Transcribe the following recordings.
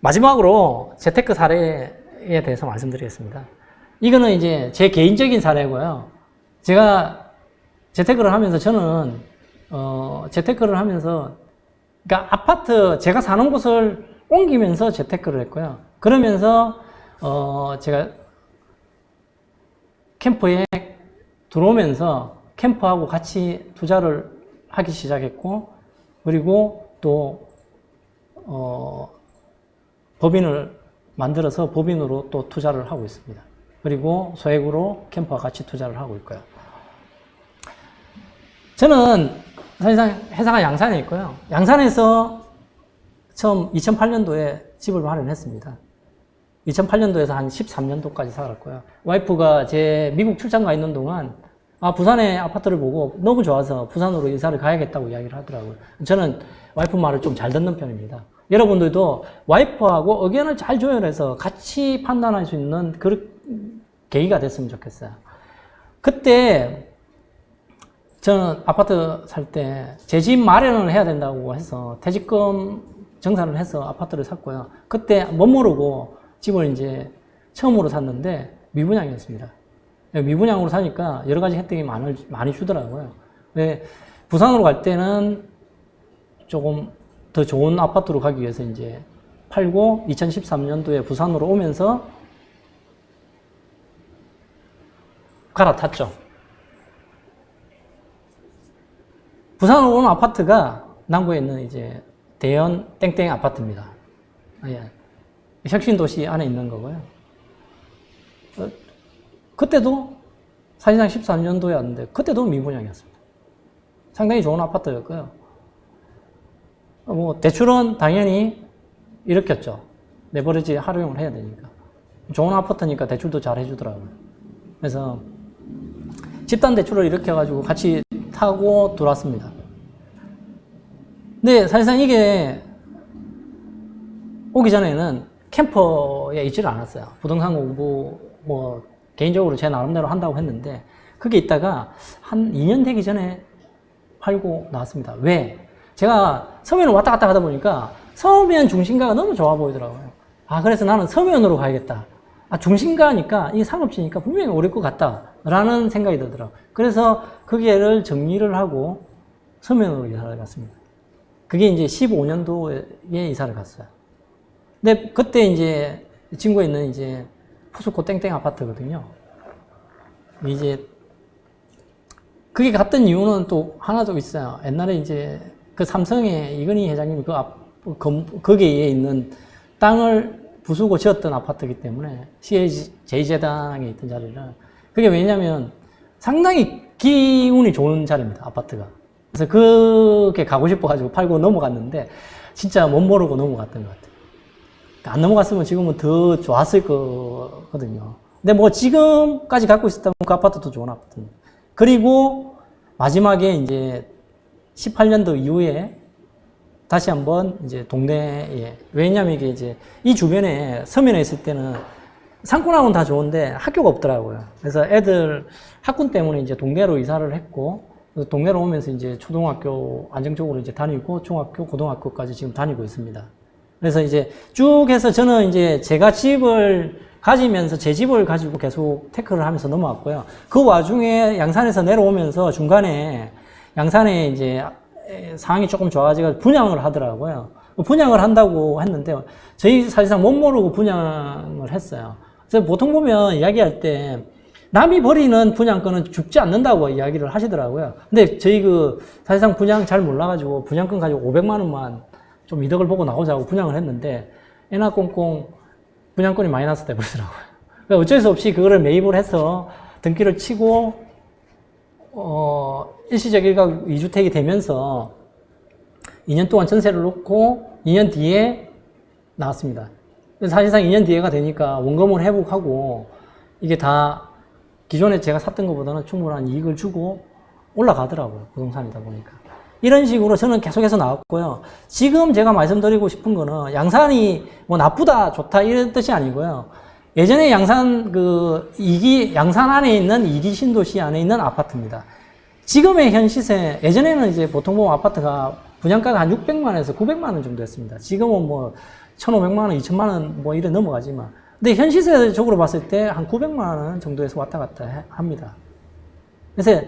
마지막으로 재테크 사례에 대해서 말씀드리겠습니다. 이거는 이제 제 개인적인 사례고요. 제가 재테크를 하면서 저는 재테크를 하면서 그러니까 아파트 제가 사는 곳을 옮기면서 재테크를 했고요. 그러면서 제가 캠프에 들어오면서 캠프하고 같이 투자를 하기 시작했고, 그리고 또 법인을 만들어서 법인으로 또 투자를 하고 있습니다. 그리고 소액으로 캠프와 같이 투자를 하고 있고요. 저는 사실상 회사가 양산에 있고요. 양산에서 처음 2008년도에 집을 마련했습니다. 2008년도에서 한 13년도까지 살았고요. 와이프가 제 미국 출장 가 있는 동안 부산에 아파트를 보고 너무 좋아서 부산으로 이사를 가야겠다고 이야기를 하더라고요. 저는 와이프 말을 좀 잘 듣는 편입니다. 여러분들도 와이프하고 의견을 잘 조율해서 같이 판단할 수 있는 그런 계기가 됐으면 좋겠어요. 그때 저는 아파트 살 때 제 집 마련을 해야 된다고 해서 퇴직금 정산을 해서 아파트를 샀고요. 그때 못 모르고 집을 이제 처음으로 샀는데 미분양이었습니다. 미분양으로 사니까 여러 가지 혜택이 많이 주더라고요. 부산으로 갈 때는 조금 더 좋은 아파트로 가기 위해서 이제 팔고 2013년도에 부산으로 오면서 갈아탔죠. 부산으로 온 아파트가 남구에 있는 이제 대연 땡땡 아파트입니다. 혁신도시 안에 있는 거고요. 그때도 사실상 13년도였는데 그때도 미분양이었습니다. 상당히 좋은 아파트였고요. 대출은 당연히 일으켰죠. 레버리지 활용을 해야 되니까. 좋은 아파트니까 대출도 잘 해주더라고요. 그래서 집단 대출을 일으켜가지고 같이 타고 들어왔습니다. 근데 사실상 이게 오기 전에는 캠퍼에 있지를 않았어요. 부동산 공부 개인적으로 제 나름대로 한다고 했는데 그게 있다가 한 2년 되기 전에 팔고 나왔습니다. 왜? 제가 서면을 왔다 갔다 하다 보니까 서면 중심가가 너무 좋아 보이더라고요. 그래서 나는 서면으로 가야겠다. 중심가니까 이 상업지니까 분명히 오를 것 같다 라는 생각이 들더라고요. 그래서 거기를 정리를 하고 서면으로 이사를 갔습니다. 그게 이제 15년도에 이사를 갔어요. 근데 그때 이제 친구가 있는 이제 포스코 땡땡 아파트거든요. 이제 그게 갔던 이유는 또 하나 더 있어요. 옛날에 이제 그 삼성의 이건희 회장님이 거기에 있는 땅을 부수고 지었던 아파트이기 때문에 CJ재당에 있던 자리를. 그게 왜냐면 상당히 기운이 좋은 자리입니다. 아파트가. 그래서 그게 가고 싶어가지고 팔고 넘어갔는데 진짜 못 모르고 넘어갔던 것 같아요. 안 넘어갔으면 지금은 더 좋았을 거거든요. 근데 지금까지 갖고 있었다면 그 아파트도 좋은 아파트입니다. 그리고 마지막에 이제 18년도 이후에 다시 한번 이제 동네에, 왜냐면 이게 이제 이 주변에 서면에 있을 때는 상권하고는 다 좋은데 학교가 없더라고요. 그래서 애들 학군 때문에 이제 동네로 이사를 했고, 동네로 오면서 이제 초등학교 안정적으로 이제 다니고 중학교, 고등학교까지 지금 다니고 있습니다. 그래서 이제 쭉 해서 저는 이제 제가 집을 가지면서 제 집을 가지고 계속 테크를 하면서 넘어왔고요. 그 와중에 양산에서 내려오면서 중간에 양산에 이제 상황이 조금 좋아지고 분양을 하더라고요. 분양을 한다고 했는데 저희 사실상 못 모르고 분양을 했어요. 그래서 보통 보면 이야기할 때 남이 버리는 분양권은 죽지 않는다고 이야기를 하시더라고요. 근데 저희 사실상 분양 잘 몰라가지고 분양권 가지고 500만 원만 좀 이득을 보고 나오자고 분양을 했는데 애나 꽁꽁 분양권이 마이너스 돼버리더라고요. 그러니까 어쩔 수 없이 그거를 매입을 해서 등기를 치고 일시적 1가구 2주택이 되면서 2년 동안 전세를 놓고 2년 뒤에 나왔습니다. 사실상 2년 뒤에가 되니까 원금을 회복하고 이게 다 기존에 제가 샀던 것보다는 충분한 이익을 주고 올라가더라고요. 부동산이다 보니까. 이런 식으로 저는 계속해서 나왔고요. 지금 제가 말씀드리고 싶은 거는 양산이 나쁘다, 좋다 이런 뜻이 아니고요. 예전에 양산 양산 안에 있는 이기 신도시 안에 있는 아파트입니다. 지금의 현 시세, 예전에는 이제 보통 보면 아파트가 분양가가 한 600만에서 900만 원 정도 였습니다. 지금은 1,500만 원, 2천만 원 뭐 이래 넘어가지만. 근데 현 시세적으로 봤을 때 한 900만 원 정도에서 왔다 갔다 합니다. 그래서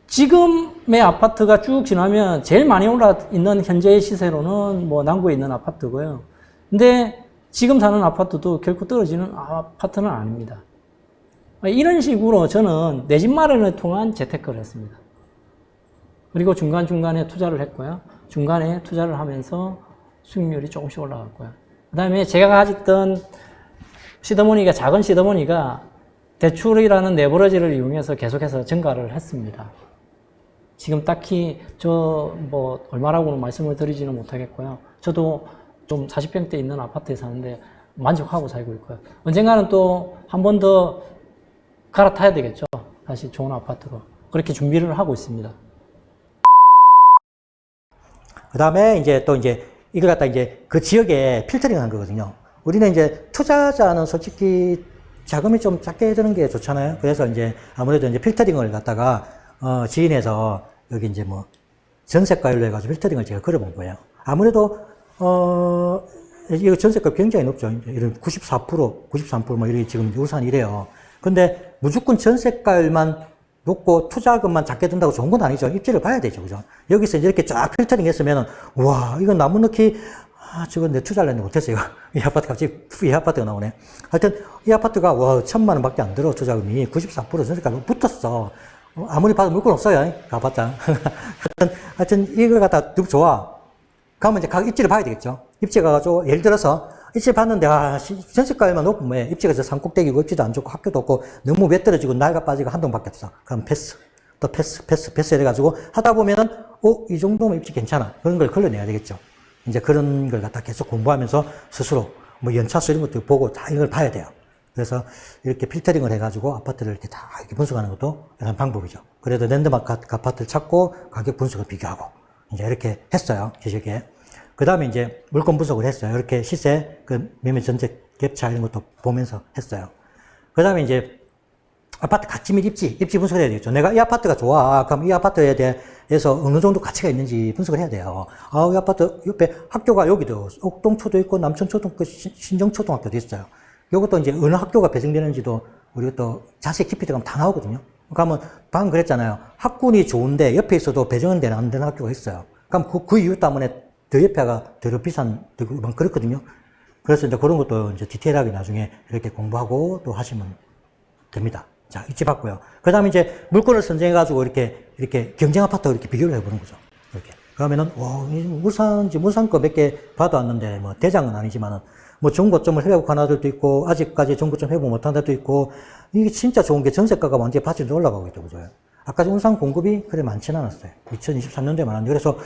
지금의 아파트가 쭉 지나면 제일 많이 올라 있는 현재의 시세로는 뭐 남구에 있는 아파트고요. 근데 지금 사는 아파트도 결코 떨어지는 아파트는 아닙니다. 이런 식으로 저는 내 집 마련을 통한 재테크를 했습니다. 그리고 중간중간에 투자를 했고요. 중간에 투자를 하면서 수익률이 조금씩 올라갔고요. 그 다음에 제가 가졌던 시드머니가, 작은 시드머니가 대출이라는 레버리지를 이용해서 계속해서 증가를 했습니다. 지금 딱히 뭐 얼마라고는 말씀을 드리지는 못하겠고요. 저도 좀 40평대 있는 아파트에 사는데 만족하고 살고 있고요. 언젠가는 또 한 번 더 갈아타야 되겠죠. 다시 좋은 아파트로. 그렇게 준비를 하고 있습니다. 그 다음에 이제 또 이제 이걸 갖다 이제 그 지역에 필터링 한 거거든요. 우리는 이제 투자자는 솔직히 자금이 좀 작게 드는 게 좋잖아요. 그래서 이제 아무래도 이제 필터링을 갖다가 지인에서 여기 이제 뭐 전세가율로 해가지고 필터링을 제가 걸어본 거예요. 아무래도 이거 전세가 굉장히 높죠. 이런 94%, 93%, 뭐 이렇게 지금 울산 이래요. 근데 무조건 전세가율만 높고 투자금만 작게 든다고 좋은 건 아니죠. 입지를 봐야 되죠. 그죠? 여기서 이렇게 쫙 필터링 했으면은, 와, 이건 나무 넣기, 저건 내 투자를 했는데 못했어, 이거. 이 아파트 갑자기, 이 아파트가 나오네. 하여튼, 이 아파트가, 와, 1,000만 원 밖에 안 들어, 투자금이. 94% 전세가 붙었어. 아무리 봐도 물건 없어요, 가봤자. 하여튼, 이걸 갖다 너무 좋아. 그러면 이제 각 입지를 봐야 되겠죠. 입지 가가지고, 예를 들어서, 입지 봤는데, 전세가율만 높으면 왜? 입지가 저 산꼭대기고, 입지도 안 좋고, 학교도 없고, 너무 왜 떨어지고, 나이가 빠지고, 한 동밖에 없어. 그럼 패스. 또 패스 해가지고, 하다 보면은, 이 정도면 입지 괜찮아. 그런 걸 걸러내야 되겠죠. 이제 그런 걸 갖다 계속 공부하면서 스스로, 뭐 연차수 이런 것도 보고 다 이걸 봐야 돼요. 그래서 이렇게 필터링을 해가지고 아파트를 이렇게 다 이렇게 분석하는 것도 하나의 방법이죠. 그래도 랜드마크 아파트를 찾고 가격 분석을 비교하고, 이제 이렇게 했어요. 지식에. 그 다음에 이제 물건 분석을 했어요. 이렇게 시세, 매매 전체 갭차 이런 것도 보면서 했어요. 그 다음에 이제 아파트 가치 및 입지 분석을 해야 되겠죠. 내가 이 아파트가 좋아. 그럼 이 아파트에 대해서 어느 정도 가치가 있는지 분석을 해야 돼요. 이 아파트 옆에 학교가 여기도 옥동초도 있고 남천초등, 신정초등학교도 있어요. 이것도 이제 어느 학교가 배정되는지도 우리가 또 자세히 깊이 들어가면 다 나오거든요. 그러면 방금 그랬잖아요. 학군이 좋은데 옆에 있어도 배정은 안 되는 학교가 있어요. 그럼 그 이유 때문에 더 옆에가 더 비싼, 그렇거든요. 그래서 이제 그런 것도 이제 디테일하게 나중에 이렇게 공부하고 또 하시면 됩니다. 자, 입지 봤고요. 그 다음에 이제 물건을 선정해가지고 이렇게 경쟁 아파트 이렇게 비교를 해보는 거죠. 이렇게. 그러면은, 물산 거 몇 개 받아왔는데, 뭐, 대장은 아니지만은, 뭐, 중고점을 회복한 애들도 있고, 아직까지 중고점 회복 못한 애들도 있고, 이게 진짜 좋은 게 전세가가 완전히 바지로 올라가고 있죠. 그죠? 아까 울산 공급이 그래 많지는 않았어요. 2023년도에 많았는데, 그래서,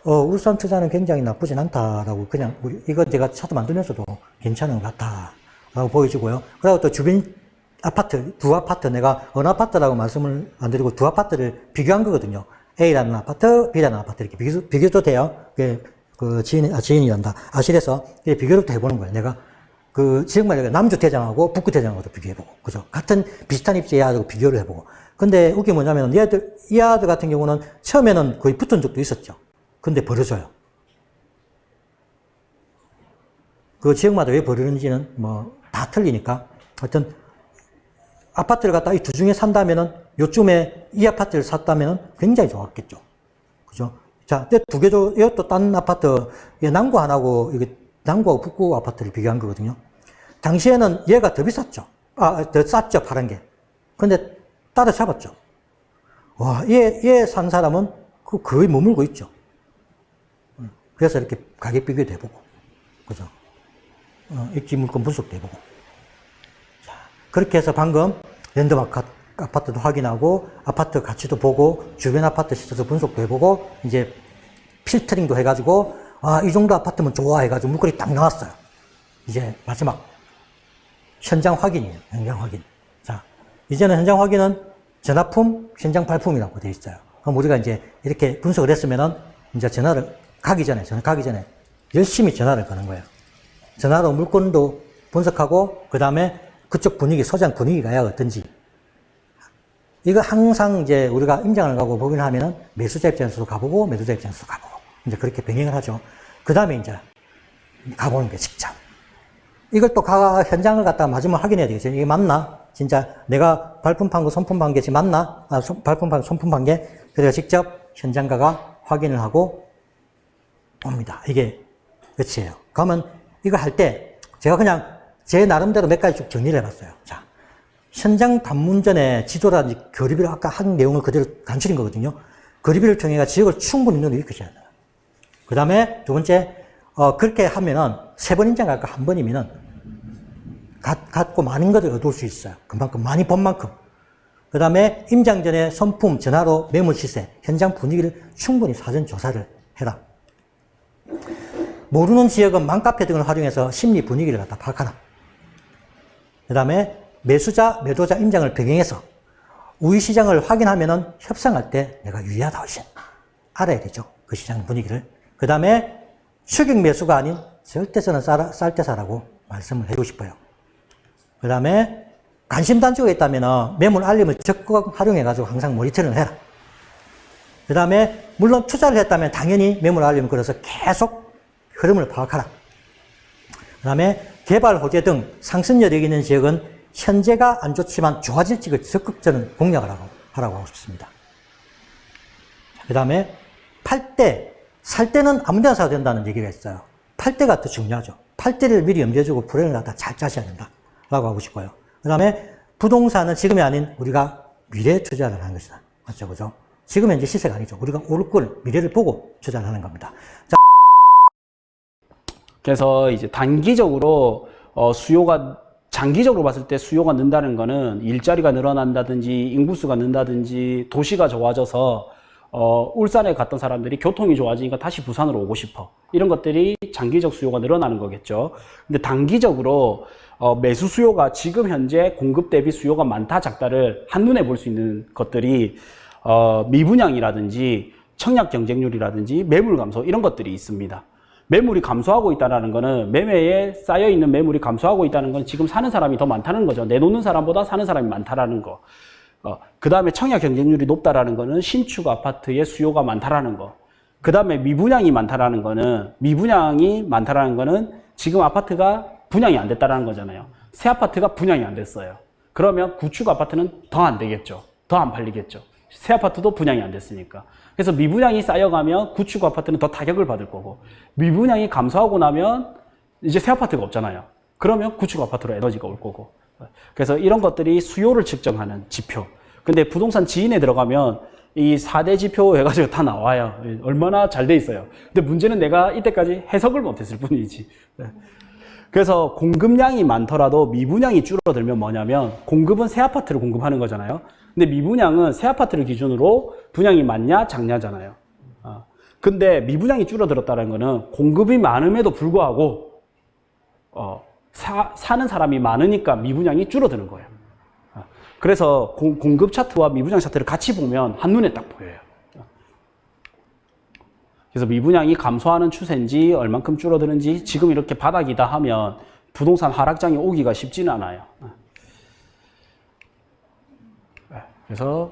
울산 투자는 굉장히 나쁘진 않다라고 그냥, 이거 제가 차트 만들면서도 괜찮은 것 같다라고 보여지고요. 그리고 또 주변 아파트, 두 아파트, 내가 어느 아파트라고 말씀을 안 드리고 두 아파트를 비교한 거거든요. A라는 아파트, B라는 아파트 이렇게 비교도 돼요. 지인이란다. 아실에서 비교를 또 해보는 거예요. 내가 지역마다 남주 대장하고 북구 대장하고도 비교해보고, 그죠? 같은 비슷한 입지에 하고 비교를 해보고. 근데 웃긴 게 뭐냐면, 이 아들 같은 경우는 처음에는 거의 붙은 적도 있었죠. 근데 벌어져요. 그 지역마다 왜 벌어지는지는 뭐 다 틀리니까. 하여튼, 아파트를 갖다 이 두 중에 산다면은, 요쯤에 이 아파트를 샀다면은 굉장히 좋았겠죠. 그죠? 자, 두 개도, 이것도 딴 아파트, 남구 하나고, 이게 남구하고 북구 아파트를 비교한 거거든요. 당시에는 얘가 더 비쌌죠. 더 쌌죠, 파란 게. 근데 따라잡았죠. 와, 얘 산 사람은 거의 머물고 있죠. 그래서 이렇게 가격 비교도 해보고. 그죠? 입지 물건 분석도 해보고. 자, 그렇게 해서 방금 랜드마크 아파트도 확인하고, 아파트 가치도 보고, 주변 아파트 시세도 분석도 해보고, 이제 필터링도 해가지고, 이 정도 아파트면 좋아 해가지고 물건이 딱 나왔어요. 이제 마지막 현장 확인이에요. 현장 확인. 자, 이제는 현장 확인은 전화품, 현장 발품이라고 되어 있어요. 그럼 우리가 이제 이렇게 분석을 했으면은 이제 전화 가기 전에 열심히 전화를 거는 거예요. 전화로 물건도 분석하고, 그 다음에 그쪽 분위기, 소장 분위기가 어떤지. 이거 항상 이제 우리가 임장을 가고 보긴 하면은 매수자 입장에서도 가보고, 매도자 입장에서도 가보고. 이제 그렇게 병행을 하죠. 그 다음에 이제 가보는 게 직접. 이걸 또 현장을 갖다가 마지막 확인해야 되겠죠. 이게 맞나? 진짜 내가 발품 판 거, 손품 판 게 지금 맞나? 발품 판 거, 손품 판 게. 그래서 직접 현장 가가 확인을 하고 옵니다. 이게 끝이에요. 그러면 이거 할 때 제가 그냥 제 나름대로 몇 가지 쭉 정리를 해봤어요. 자, 현장 방문전에 지도라든지 거리비를 아까 한 내용을 그대로 간추린 거거든요. 거리비를 통해 지역을 충분히 눈으로 익히셔야 돼요. 그 다음에 두 번째, 그렇게 하면은 3번 임장 갈까 한 번이면은 갖고 많은 것을 얻을 수 있어요. 그만큼 많이 본 만큼. 그 다음에 임장 전에 손품, 전화로 매물 시세, 현장 분위기를 충분히 사전 조사를 해라. 모르는 지역은 맘카페 등을 활용해서 심리 분위기를 갖다 파악하라. 그 다음에 매수자, 매도자 임장을 병행해서 우위 시장을 확인하면은 협상할 때 내가 유리하다 훨씬 알아야 되죠. 그 시장 분위기를. 그 다음에 추격 매수가 아닌 절대서는 쌀 때 사라고 말씀을 해주고 싶어요. 그 다음에 관심 단초가 있다면 매물 알림을 적극 활용해가지고 항상 모니터링을 해라. 그 다음에 물론 투자를 했다면 당연히 매물 알림을 걸어서 계속 흐름을 파악하라. 그 다음에 개발 호재 등 상승열이 있는 지역은 현재가 안 좋지만 좋아질 지역을 적극 저는 공략을 하라고 하고 싶습니다. 그 다음에 팔 때, 살 때는 아무 데나 사도 된다는 얘기가 있어요. 팔 때가 더 중요하죠. 팔 때를 미리 염두에 두고 플랜을 갖다 잘 짜셔야 된다. 라고 하고 싶고요. 그 다음에 부동산은 지금이 아닌 우리가 미래에 투자를 하는 것이다. 맞죠? 그죠? 지금 현재 시세가 아니죠. 우리가 오를 걸 미래를 보고 투자를 하는 겁니다. 자. 그래서 이제 단기적으로 수요가 장기적으로 봤을 때 수요가 는다는 거는 일자리가 늘어난다든지 인구수가 는다든지 도시가 좋아져서 울산에 갔던 사람들이 교통이 좋아지니까 다시 부산으로 오고 싶어. 이런 것들이 장기적 수요가 늘어나는 거겠죠. 근데 단기적으로 매수 수요가 지금 현재 공급 대비 수요가 많다 작다를 한눈에 볼 수 있는 것들이 미분양이라든지 청약 경쟁률이라든지 매물 감소 이런 것들이 있습니다. 매물이 감소하고 있다는 거는 매매에 쌓여있는 매물이 감소하고 있다는 건 지금 사는 사람이 더 많다는 거죠. 내놓는 사람보다 사는 사람이 많다라는 거. 그 다음에 청약 경쟁률이 높다라는 거는 신축 아파트의 수요가 많다라는 거. 그 다음에 미분양이 많다라는 거는 지금 아파트가 분양이 안 됐다라는 거잖아요. 새 아파트가 분양이 안 됐어요. 그러면 구축 아파트는 더 안 되겠죠. 더 안 팔리겠죠. 새 아파트도 분양이 안 됐으니까. 그래서 미분양이 쌓여가면 구축 아파트는 더 타격을 받을 거고, 미분양이 감소하고 나면 이제 새 아파트가 없잖아요. 그러면 구축 아파트로 에너지가 올 거고. 그래서 이런 것들이 수요를 측정하는 지표. 근데 부동산 지인에 들어가면 이 4대 지표 해가지고 다 나와요. 얼마나 잘 돼 있어요. 근데 문제는 내가 이때까지 해석을 못했을 뿐이지. 그래서 공급량이 많더라도 미분양이 줄어들면 뭐냐면, 공급은 새 아파트를 공급하는 거잖아요. 근데 미분양은 새 아파트를 기준으로 분양이 많냐 작냐잖아요. 근데 미분양이 줄어들었다는 거는 공급이 많음에도 불구하고 사는 사람이 많으니까 미분양이 줄어드는 거예요. 그래서 공급 차트와 미분양 차트를 같이 보면 한눈에 딱 보여요. 그래서 미분양이 감소하는 추세인지 얼만큼 줄어드는지 지금 이렇게 바닥이다 하면 부동산 하락장이 오기가 쉽지는 않아요. 그래서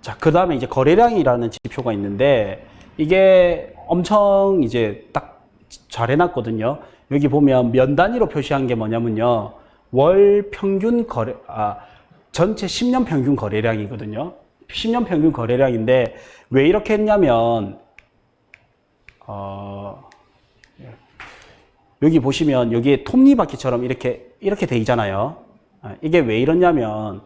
자, 그 다음에 이제 거래량이라는 지표가 있는데 이게 엄청 이제 딱 잘 해놨거든요. 여기 보면 면 단위로 표시한 게 뭐냐면요, 월 평균 전체 10년 평균 거래량이거든요. 10년 평균 거래량인데 왜 이렇게 했냐면 여기 보시면 여기에 톱니바퀴처럼 이렇게 돼 있잖아요. 이게 왜 이러냐면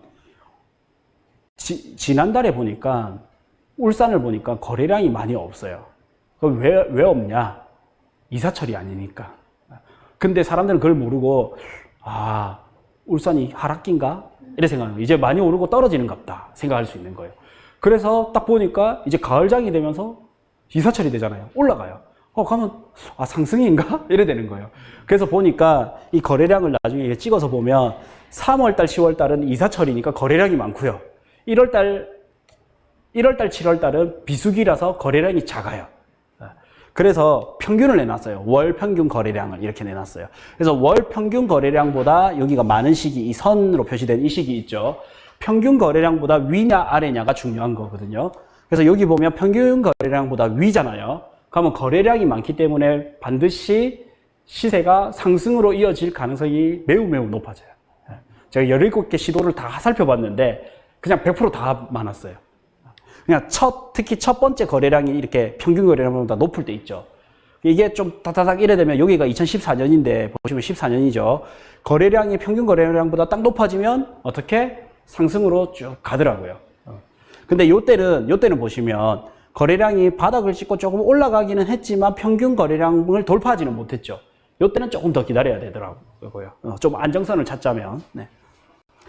지난달에 보니까 울산을 보니까 거래량이 많이 없어요. 왜 없냐? 이사철이 아니니까. 근데 사람들은 그걸 모르고 울산이 하락기인가? 이래 생각하는 거예요. 이제 많이 오르고 떨어지는갑다 생각할 수 있는 거예요. 그래서 딱 보니까 이제 가을장이 되면서 이사철이 되잖아요. 올라가요. 가면 상승인가? 이래 되는 거예요. 그래서 보니까 이 거래량을 나중에 찍어서 보면 3월달, 10월달은 이사철이니까 거래량이 많고요. 1월달, 7월달은 비수기라서 거래량이 작아요. 그래서 평균을 내놨어요. 월 평균 거래량을 이렇게 내놨어요. 그래서 월 평균 거래량보다 여기가 많은 시기, 이 선으로 표시된 이 시기 있죠. 평균 거래량보다 위냐 아래냐가 중요한 거거든요. 그래서 여기 보면 평균 거래량보다 위잖아요. 그러면 거래량이 많기 때문에 반드시 시세가 상승으로 이어질 가능성이 매우 높아져요. 제가 17개 시도를 다 살펴봤는데 그냥 100%다 많았어요. 그냥 특히 첫 번째 거래량이 이렇게 평균 거래량보다 높을 때 있죠. 이게 좀 다다닥 이래 되면 여기가 2014년인데 보시면 14년이죠. 거래량이 평균 거래량보다 딱 높아지면 어떻게 상승으로 쭉 가더라고요. 근데 요때는 보시면 거래량이 바닥을 찍고 조금 올라가기는 했지만 평균 거래량을 돌파하지는 못했죠. 요때는 조금 더 기다려야 되더라고요. 좀 안정선을 찾자면. 네.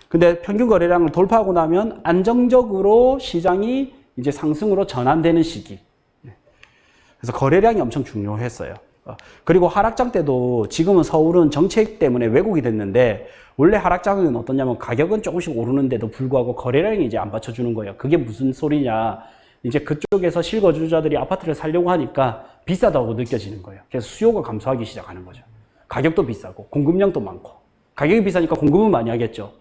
근데 평균 거래량을 돌파하고 나면 안정적으로 시장이 이제 상승으로 전환되는 시기. 그래서 거래량이 엄청 중요했어요. 그리고 하락장 때도 지금은 서울은 정책 때문에 왜곡이 됐는데 원래 하락장은 어떠냐면 가격은 조금씩 오르는데도 불구하고 거래량이 이제 안 받쳐주는 거예요. 그게 무슨 소리냐. 이제 그쪽에서 실거주자들이 아파트를 살려고 하니까 비싸다고 느껴지는 거예요. 그래서 수요가 감소하기 시작하는 거죠. 가격도 비싸고 공급량도 많고 가격이 비싸니까 공급은 많이 하겠죠.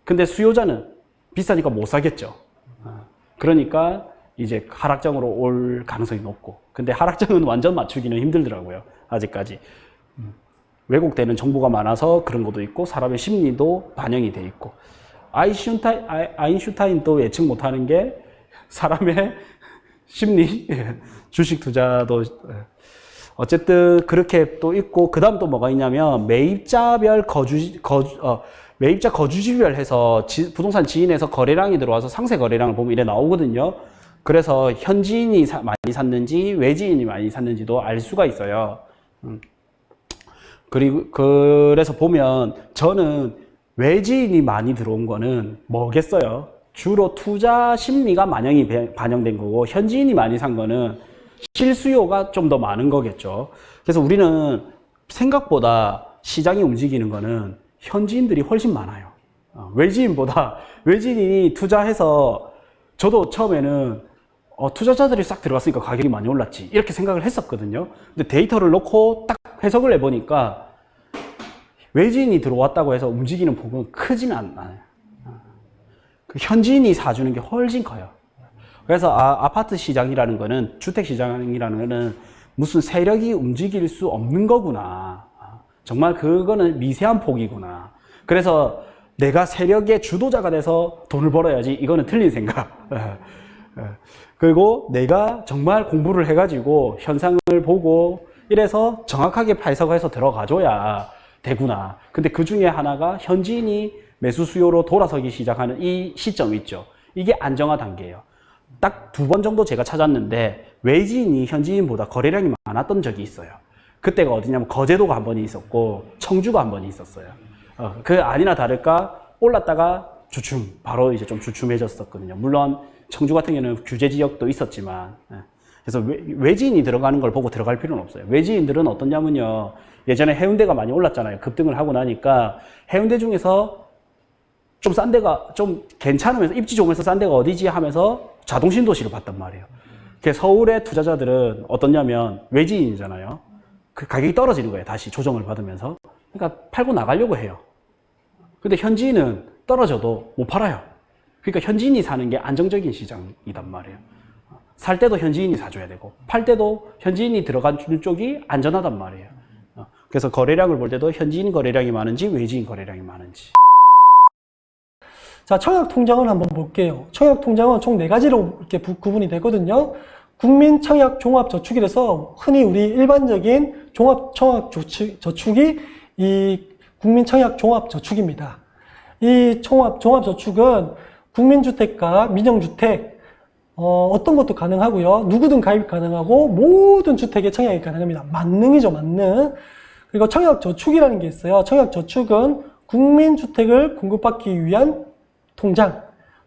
근데 수요자는 비싸니까 못 사겠죠. 그러니까 이제 하락장으로 올 가능성이 높고 근데 하락장은 완전 맞추기는 힘들더라고요. 아직까지. 왜곡되는 정보가 많아서 그런 것도 있고 사람의 심리도 반영이 돼 있고 아인슈타인도 예측 못하는 게 사람의 심리, 주식 투자도 어쨌든 그렇게 또 있고 그 다음 또 뭐가 있냐면 매입자별 매입자 거주지별 해서 부동산 지인에서 거래량이 들어와서 상세 거래량을 보면 이래 나오거든요. 그래서 현지인이 많이 샀는지 외지인이 많이 샀는지도 알 수가 있어요. 그래서 보면 저는 외지인이 많이 들어온 거는 뭐겠어요? 주로 투자 심리가 반영된 거고 현지인이 많이 산 거는 실수요가 좀 더 많은 거겠죠. 그래서 우리는 생각보다 시장이 움직이는 거는 현지인들이 훨씬 많아요. 외지인이 투자해서 저도 처음에는 투자자들이 싹 들어갔으니까 가격이 많이 올랐지 이렇게 생각을 했었거든요. 근데 데이터를 놓고 딱 해석을 해보니까 외지인이 들어왔다고 해서 움직이는 폭은 크진 않아요. 그 현지인이 사주는 게 훨씬 커요. 그래서 아파트 시장이라는 거는 주택 시장이라는 거는 무슨 세력이 움직일 수 없는 거구나. 정말 그거는 미세한 폭이구나. 그래서 내가 세력의 주도자가 돼서 돈을 벌어야지 이거는 틀린 생각. 그리고 내가 정말 공부를 해가지고 현상을 보고 이래서 정확하게 해석해서 들어가줘야 되구나. 근데 그 중에 하나가 현지인이 매수 수요로 돌아서기 시작하는 이 시점 있죠. 이게 안정화 단계예요. 딱 2번 정도 제가 찾았는데 외지인이 현지인보다 거래량이 많았던 적이 있어요. 그때가 어디냐면 거제도가 한 번이 있었고 청주가 한 번이 있었어요. 그 아니나 다를까 올랐다가 바로 이제 좀 주춤해졌었거든요. 물론 청주 같은 경우는 규제 지역도 있었지만 그래서 외지인이 들어가는 걸 보고 들어갈 필요는 없어요. 외지인들은 어떠냐면요. 예전에 해운대가 많이 올랐잖아요. 급등을 하고 나니까 해운대 중에서 좀 싼 데가 좀 괜찮으면서 입지 좋으면서 싼 데가 어디지 하면서 자동 신도시를 봤단 말이에요. 서울의 투자자들은 어떠냐면 외지인이잖아요. 그 가격이 떨어지는 거예요. 다시 조정을 받으면서. 그러니까 팔고 나가려고 해요. 근데 현지인은 떨어져도 못 팔아요. 그러니까 현지인이 사는 게 안정적인 시장이단 말이에요. 살 때도 현지인이 사줘야 되고 팔 때도 현지인이 들어간 쪽이 안전하단 말이에요. 그래서 거래량을 볼 때도 현지인 거래량이 많은지 외지인 거래량이 많은지. 자, 청약통장을 한번 볼게요. 청약통장은 총 4가지로 이렇게 구분이 되거든요. 국민청약종합저축이라서 흔히 우리 일반적인 종합청약저축이 이 국민청약종합저축입니다. 이 종합저축은 국민주택과 민영주택 어떤 것도 가능하고요. 누구든 가입 가능하고 모든 주택에 청약이 가능합니다. 만능이죠, 만능. 그리고 청약저축이라는 게 있어요. 청약저축은 국민주택을 공급받기 위한 통장,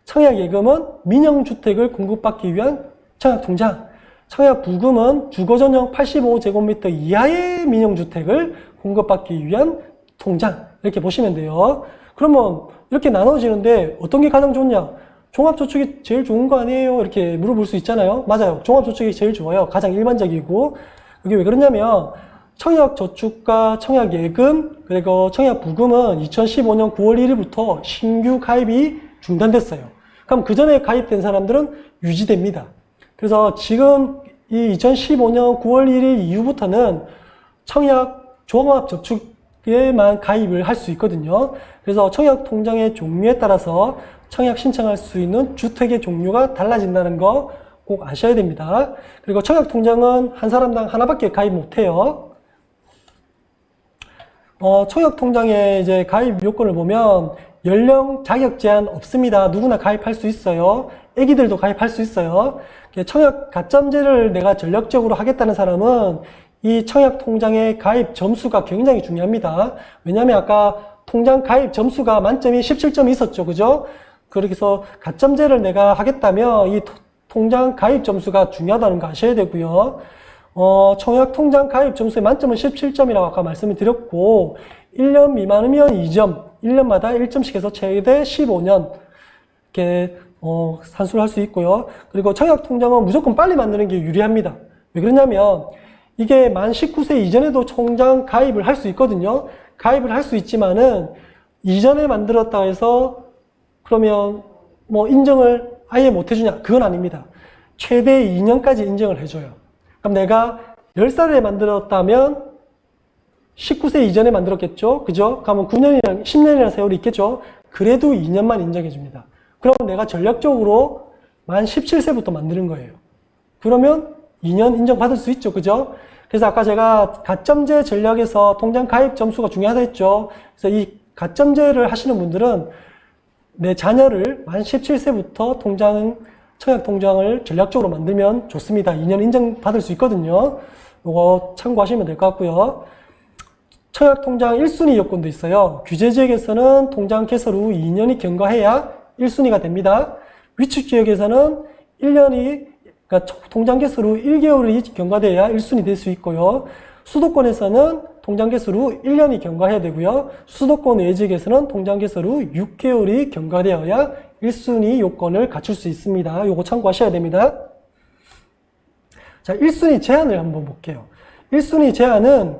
청약예금은 민영주택을 공급받기 위한 청약통장, 청약부금은 주거전용 85제곱미터 이하의 민영주택을 공급받기 위한 통장, 이렇게 보시면 돼요. 그러면 이렇게 나눠지는데 어떤 게 가장 좋냐? 종합저축이 제일 좋은 거 아니에요? 이렇게 물어볼 수 있잖아요. 맞아요. 종합저축이 제일 좋아요. 가장 일반적이고. 이게 왜 그러냐면 청약저축과 청약예금 그리고 청약부금은 2015년 9월 1일부터 신규 가입이 중단됐어요. 그럼 그 전에 가입된 사람들은 유지됩니다. 그래서 지금 이 2015년 9월 1일 이후부터는 청약 종합저축에만 가입을 할 수 있거든요. 그래서 청약통장의 종류에 따라서 청약 신청할 수 있는 주택의 종류가 달라진다는 거 꼭 아셔야 됩니다. 그리고 청약통장은 한 사람당 하나밖에 가입 못해요. 청약통장의 이제 가입 요건을 보면 연령 자격 제한 없습니다. 누구나 가입할 수 있어요. 애기들도 가입할 수 있어요. 청약 가점제를 내가 전략적으로 하겠다는 사람은 이 청약통장의 가입 점수가 굉장히 중요합니다. 왜냐하면 아까 통장 가입 점수가 만점이 17점이 있었죠. 그죠? 그래서 가점제를 내가 하겠다면 이 통장 가입 점수가 중요하다는 거 아셔야 되고요. 청약통장 가입 점수의 만점은 17점이라고 아까 말씀을 드렸고 1년 미만이면 2점, 1년마다 1점씩 해서 최대 15년 이렇게 산수를 할 수 있고요. 그리고 청약통장은 무조건 빨리 만드는 게 유리합니다. 왜 그러냐면 이게 만 19세 이전에도 통장 가입을 할 수 있거든요. 가입을 할 수 있지만은 이전에 만들었다 해서 그러면 뭐 인정을 아예 못 해주냐? 그건 아닙니다. 최대 2년까지 인정을 해줘요. 그럼 내가 10살에 만들었다면 19세 이전에 만들었겠죠? 그죠? 그러면 9년이나 10년이나 세월이 있겠죠? 그래도 2년만 인정해 줍니다. 그럼 내가 전략적으로 만 17세부터 만드는 거예요. 그러면 2년 인정받을 수 있죠. 그죠? 그래서 아까 제가 가점제 전략에서 통장 가입 점수가 중요하다 했죠. 그래서 이 가점제를 하시는 분들은 내 자녀를 만 17세부터 청약통장을 전략적으로 만들면 좋습니다. 2년 인정받을 수 있거든요. 이거 참고하시면 될 것 같고요. 청약통장 1순위 요건도 있어요. 규제지역에서는 통장 개설 후 2년이 경과해야 1순위가 됩니다. 위축지역에서는 1년이, 그러니까 통장 개설 후 1개월이 경과돼야 1순위 될 수 있고요. 수도권에서는 통장 개설 후 1년이 경과해야 되고요. 수도권 외 지역에서는 통장 개설 후 6개월이 경과되어야 1순위 요건을 갖출 수 있습니다. 요거 참고하셔야 됩니다. 자, 1순위 제한을 한번 볼게요. 1순위 제한은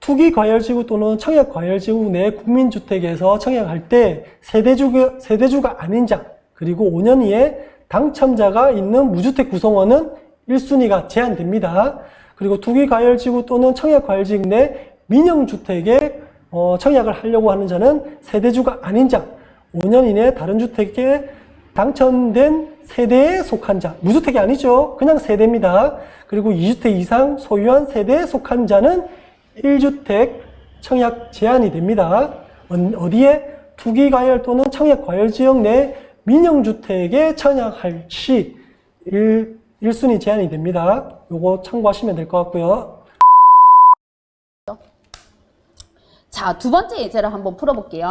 투기과열지구 또는 청약과열지구 내 국민주택에서 청약할 때 세대주가 아닌 자, 그리고 5년 이에 당첨자가 있는 무주택 구성원은 1순위가 제한됩니다. 그리고 투기과열지구 또는 청약과열지구 내 민영주택에 청약을 하려고 하는 자는 세대주가 아닌 자, 5년 이내 다른 주택에 당첨된 세대에 속한 자, 무주택이 아니죠. 그냥 세대입니다. 그리고 2주택 이상 소유한 세대에 속한 자는 1주택 청약 제한이 됩니다. 어디에? 투기과열 또는 청약과열지역 내 민영주택에 청약할 시 1순위 제한이 됩니다. 요거 참고하시면 될 것 같고요. 자, 두 번째 예제를 한번 풀어볼게요.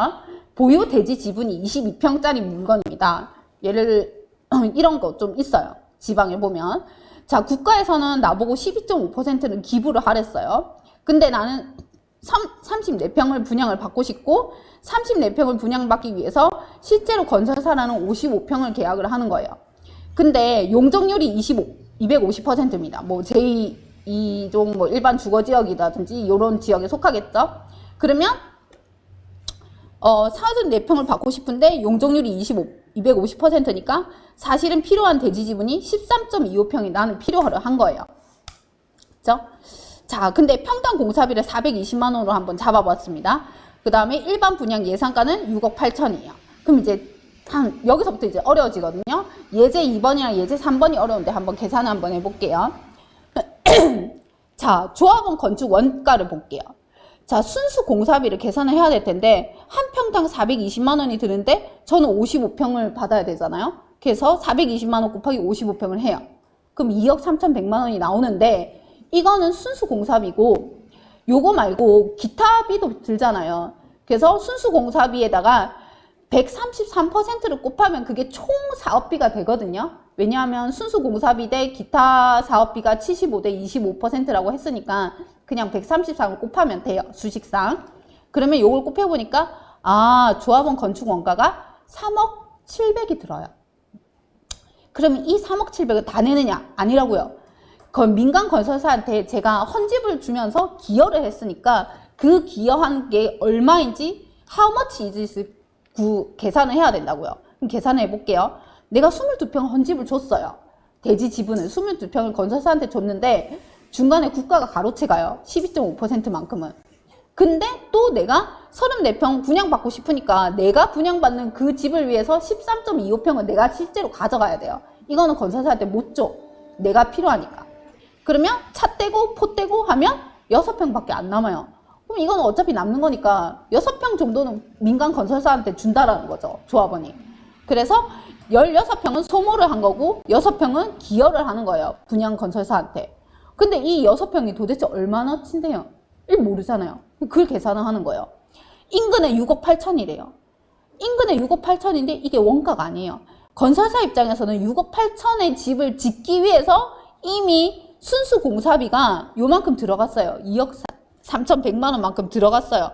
보유 대지 지분이 22평짜리 물건입니다. 예를 이런 거 좀 있어요. 지방에 보면. 자, 국가에서는 나보고 12.5%는 기부를 하랬어요. 근데 나는 34평을 분양을 받고 싶고 34평을 분양받기 위해서 실제로 건설사라는 55평을 계약을 하는 거예요. 근데 용적률이 250%입니다. 뭐 제2종 뭐 일반 주거지역이라든지 이런 지역에 속하겠죠. 그러면 44평을 받고 싶은데 용적률이 250%니까 사실은 필요한 대지 지분이 13.25평이 나는 필요한 거예요. 그죠? 자, 근데 평당 공사비를 420만 원으로 한번 잡아봤습니다. 그 다음에 일반 분양 예상가는 6억 8천이에요. 그럼 이제 여기서부터 이제 어려워지거든요. 예제 2번이랑 예제 3번이 어려운데 한번 계산을 한번 해볼게요. 자, 조합원 건축 원가를 볼게요. 자, 순수 공사비를 계산을 해야 될 텐데 한 평당 420만 원이 드는데 저는 55평을 받아야 되잖아요. 그래서 420만 원 곱하기 55평을 해요. 그럼 2억 3,100만 원이 나오는데 이거는 순수 공사비고 요거 말고 기타비도 들잖아요. 그래서 순수 공사비에다가 133%를 곱하면 그게 총 사업비가 되거든요. 왜냐하면 순수 공사비 대 기타 사업비가 75 대 25%라고 했으니까 그냥 133을 곱하면 돼요. 수식상. 그러면 요걸 곱해보니까 조합원 건축 원가가 3억 7백이 들어요. 그러면 이 3억 7백을 다 내느냐? 아니라고요. 민간 건설사한테 제가 헌집을 주면서 기여를 했으니까 그 기여한 게 얼마인지 how much is it 계산을 해야 된다고요. 그럼 계산을 해볼게요. 내가 22평 헌집을 줬어요. 대지 지분을 22평을 건설사한테 줬는데 중간에 국가가 가로채가요. 12.5%만큼은. 근데 또 내가 34평 분양받고 싶으니까 내가 분양받는 그 집을 위해서 13.25평은 내가 실제로 가져가야 돼요. 이거는 건설사한테 못 줘. 내가 필요하니까. 그러면 차 떼고 포 떼고 하면 6평밖에 안 남아요. 그럼 이거는 어차피 남는 거니까 6평 정도는 민간 건설사한테 준다라는 거죠. 조합원이. 그래서 16평은 소모를 한 거고 6평은 기여를 하는 거예요. 분양 건설사한테. 근데 이 6평이 도대체 얼마나친데요? 모르잖아요. 그걸 계산을 하는 거예요. 인근에 6억 8천이래요. 인근에 6억 8천인데 이게 원가가 아니에요. 건설사 입장에서는 6억 8천의 집을 짓기 위해서 이미 순수 공사비가 요만큼 들어갔어요. 2억 3,100만 원만큼 들어갔어요.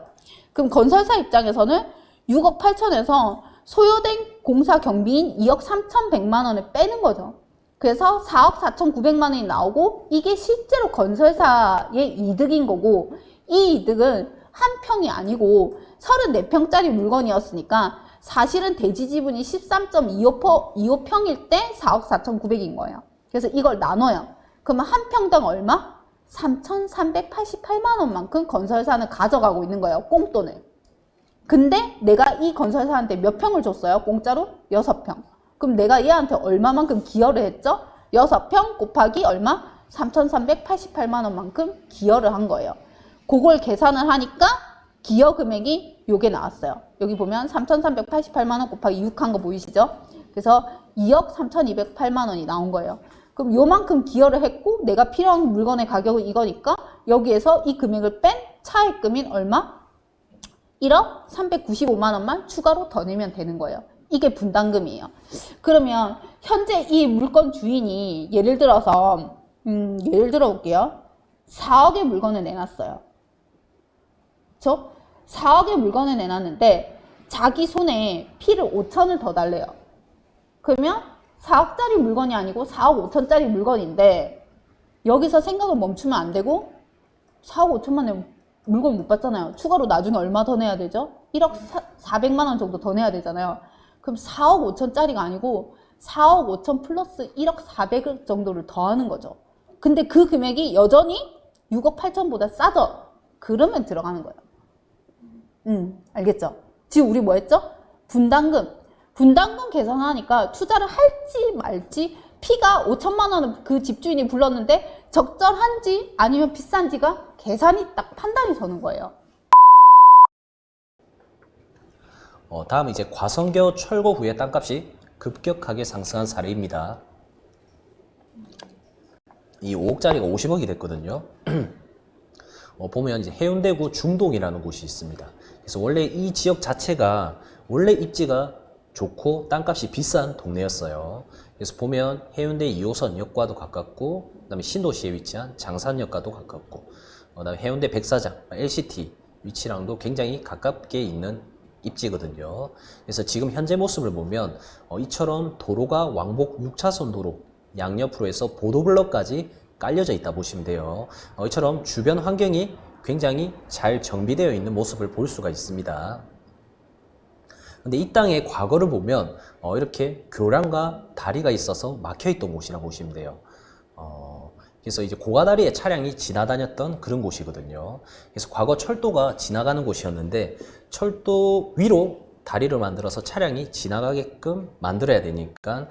그럼 건설사 입장에서는 6억 8천에서 소요된 공사 경비인 2억 3,100만 원을 빼는 거죠. 그래서 4억 4,900만 원이 나오고 이게 실제로 건설사의 이득인 거고 이 이득은 한 평이 아니고 34평짜리 물건이었으니까 사실은 대지 지분이 13.25평일 때 4억 4,900인 거예요. 그래서 이걸 나눠요. 그러면 한 평당 얼마? 3,388만 원만큼 건설사는 가져가고 있는 거예요. 꽁돈을. 근데 내가 이 건설사한테 몇 평을 줬어요? 공짜로? 6평. 그럼 내가 얘한테 얼마만큼 기여를 했죠? 6평 곱하기 얼마? 3,388만 원만큼 기여를 한 거예요. 그걸 계산을 하니까 기여 금액이 요게 나왔어요. 여기 보면 3,388만 원 곱하기 6 한 거 보이시죠? 그래서 2억 3,208만 원이 나온 거예요. 그럼 요만큼 기여를 했고 내가 필요한 물건의 가격은 이거니까 여기에서 이 금액을 뺀 차액금인 얼마? 1억 395만 원만 추가로 더 내면 되는 거예요. 이게 분담금이에요. 그러면 현재 이 물건 주인이 예를 들어서 예를 들어 볼게요. 4억의 물건을 내놨어요. 그렇죠? 4억의 물건을 내놨는데 자기 손에 피를 5천을 더 달래요. 그러면 4억짜리 물건이 아니고 4억 5천짜리 물건인데 여기서 생각을 멈추면 안 되고 4억 5천만 내면 물건 못 받잖아요. 추가로 나중에 얼마 더 내야 되죠? 1억 400만 원 정도 더 내야 되잖아요. 그럼 4억 5천짜리가 아니고 4억 5천 플러스 1억 400 정도를 더하는 거죠. 근데 그 금액이 여전히 6억 8천보다 싸죠? 그러면 들어가는 거예요. 알겠죠? 지금 우리 뭐 했죠? 분담금. 분담금 계산하니까 투자를 할지 말지 피가 5천만 원을 그 집주인이 불렀는데 적절한지 아니면 비싼지가 계산이 딱 판단이 서는 거예요. 다음 이제 과성교 철거 후에 땅값이 급격하게 상승한 사례입니다. 이 5억짜리가 50억이 됐거든요. 보면 이제 해운대구 중동이라는 곳이 있습니다. 그래서 원래 이 지역 자체가 원래 입지가 좋고 땅값이 비싼 동네였어요. 그래서 보면 해운대 2호선 역과도 가깝고, 그다음에 신도시에 위치한 장산역과도 가깝고, 그다음에 해운대 백사장, LCT 위치랑도 굉장히 가깝게 있는 입지거든요. 그래서 지금 현재 모습을 보면 이처럼 도로가 왕복 6차선 도로 양옆으로 해서 보도블럭까지 깔려져 있다 보시면 돼요. 이처럼 주변 환경이 굉장히 잘 정비되어 있는 모습을 볼 수가 있습니다. 근데 이 땅의 과거를 보면 이렇게 교량과 다리가 있어서 막혀있던 곳이라고 보시면 돼요. 그래서 이제 고가다리에 차량이 지나다녔던 그런 곳이거든요. 그래서 과거 철도가 지나가는 곳이었는데 철도 위로 다리를 만들어서 차량이 지나가게끔 만들어야 되니까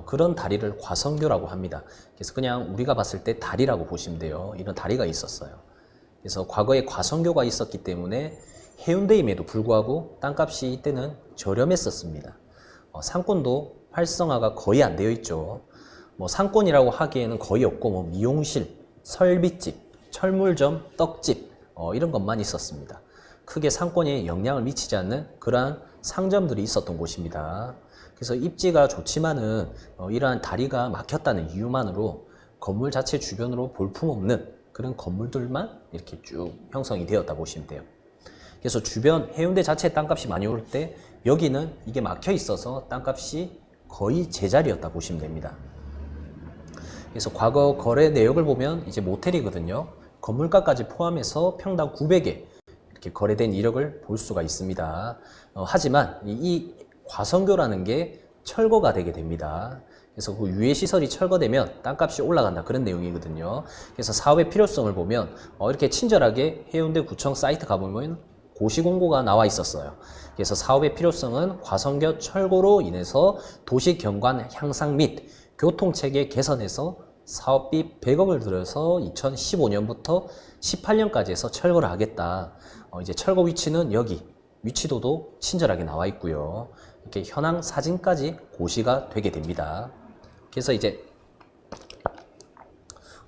그런 다리를 과성교라고 합니다. 그래서 그냥 우리가 봤을 때 다리라고 보시면 돼요. 이런 다리가 있었어요. 그래서 과거에 과성교가 있었기 때문에 해운대임에도 불구하고 땅값이 이때는 저렴했었습니다. 상권도 활성화가 거의 안 되어 있죠. 상권이라고 하기에는 거의 없고 미용실, 설비집, 철물점, 떡집 이런 것만 있었습니다. 크게 상권에 영향을 미치지 않는 그러한 상점들이 있었던 곳입니다. 그래서 입지가 좋지만은 이러한 다리가 막혔다는 이유만으로 건물 자체 주변으로 볼품없는 그런 건물들만 이렇게 쭉 형성이 되었다 보시면 돼요. 그래서 주변 해운대 자체 땅값이 많이 오를 때 여기는 이게 막혀 있어서 땅값이 거의 제자리였다 보시면 됩니다. 그래서 과거 거래 내역을 보면 이제 모텔이거든요. 건물가까지 포함해서 평당 900에 이렇게 거래된 이력을 볼 수가 있습니다. 하지만 이 과성교라는 게 철거가 되게 됩니다. 그래서 그 유해 시설이 철거되면 땅값이 올라간다 그런 내용이거든요. 그래서 사업의 필요성을 보면 이렇게 친절하게 해운대 구청 사이트 가보면 고시 공고가 나와 있었어요. 그래서 사업의 필요성은 과선교 철거로 인해서 도시 경관 향상 및 교통체계 개선에서 사업비 100억을 들여서 2015년부터 18년까지 해서 철거를 하겠다. 이제 철거 위치는 여기 위치도도 친절하게 나와 있고요. 이렇게 현황 사진까지 고시가 되게 됩니다. 그래서 이제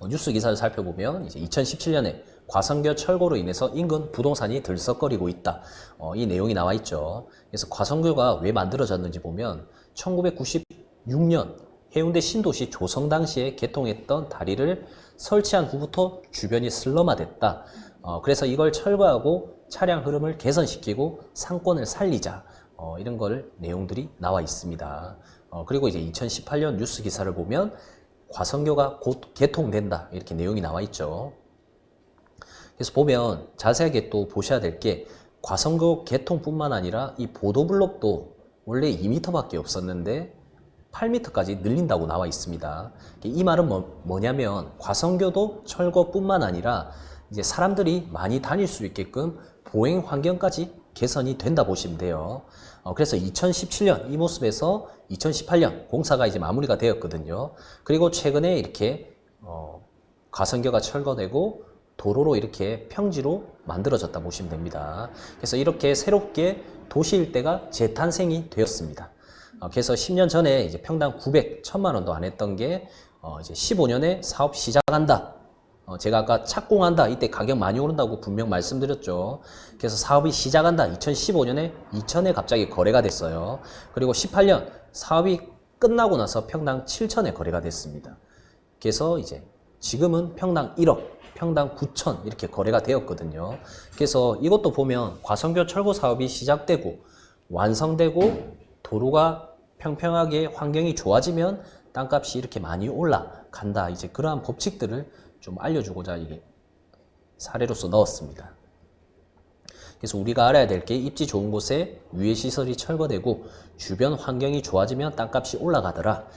뉴스 기사를 살펴보면 이제 2017년에 과선교 철거로 인해서 인근 부동산이 들썩거리고 있다. 이 내용이 나와 있죠. 그래서 과선교가 왜 만들어졌는지 보면 1996년 해운대 신도시 조성 당시에 개통했던 다리를 설치한 후부터 주변이 슬럼화됐다. 그래서 이걸 철거하고 차량 흐름을 개선시키고 상권을 살리자. 이런 걸 내용들이 나와 있습니다. 그리고 이제 2018년 뉴스 기사를 보면 과선교가 곧 개통된다. 이렇게 내용이 나와 있죠. 그래서 보면 자세하게 또 보셔야 될 게 과선교 개통뿐만 아니라 이 보도블록도 원래 2m밖에 없었는데 8m까지 늘린다고 나와 있습니다. 이 말은 뭐냐면 과선교도 철거뿐만 아니라 이제 사람들이 많이 다닐 수 있게끔 보행 환경까지 개선이 된다 보시면 돼요. 그래서 2017년 이 모습에서 2018년 공사가 이제 마무리가 되었거든요. 그리고 최근에 이렇게 과선교가 철거되고 도로로 이렇게 평지로 만들어졌다 보시면 됩니다. 그래서 이렇게 새롭게 도시 일대가 재탄생이 되었습니다. 그래서 10년 전에 이제 평당 900, 1000만 원도 안 했던 게 이제 15년에 사업 시작한다. 제가 아까 착공한다. 이때 가격 많이 오른다고 분명 말씀드렸죠. 그래서 사업이 시작한다. 2015년에 2000에 갑자기 거래가 됐어요. 그리고 18년 사업이 끝나고 나서 평당 7000에 거래가 됐습니다. 그래서 이제 지금은 평당 1억, 평당 9천 이렇게 거래가 되었거든요. 그래서 이것도 보면 과선교 철거 사업이 시작되고 완성되고 도로가 평평하게 환경이 좋아지면 땅값이 이렇게 많이 올라간다. 이제 그러한 법칙들을 좀 알려주고자 이게 사례로서 넣었습니다. 그래서 우리가 알아야 될 게 입지 좋은 곳에 유해 시설이 철거되고 주변 환경이 좋아지면 땅값이 올라가더라.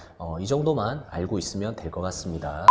이 정도만 알고 있으면 될 것 같습니다.